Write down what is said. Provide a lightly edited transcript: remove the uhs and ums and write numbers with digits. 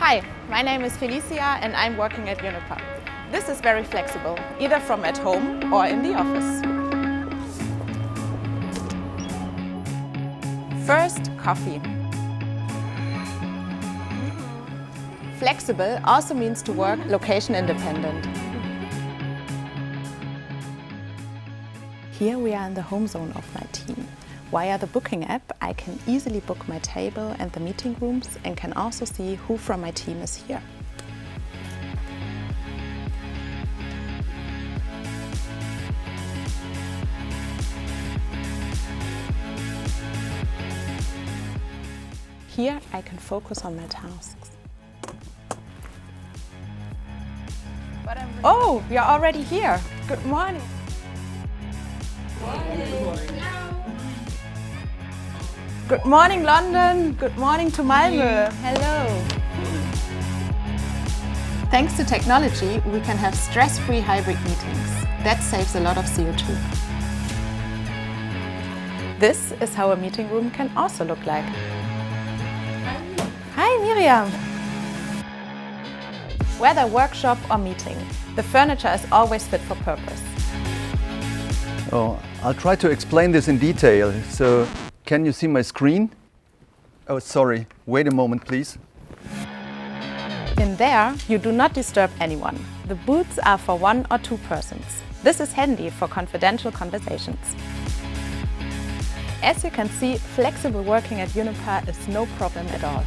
Hi, my name is Felicia and I'm working at Uniper. This is very flexible, either from at home or in the office. First, coffee. Flexible also means to work location independent. Here we are in the home zone of my team. Via the booking app, I can easily book my table and the meeting rooms and can also see who from my team is here. Here I can focus on my tasks. Oh, you're already here. Good morning. Good morning, London. Good morning to Malmö. Hello. Thanks to technology, we can have stress-free hybrid meetings. That saves a lot of CO2. This is how a meeting room can also look like. Hi, Miriam. Whether workshop or meeting, the furniture is always fit for purpose. Oh, I'll try to explain this in detail. So, can you see my screen? Oh, sorry. Wait a moment, please. In there, you do not disturb anyone. The booths are for 1 or 2 persons. This is handy for confidential conversations. As you can see, flexible working at Uniper is no problem at all.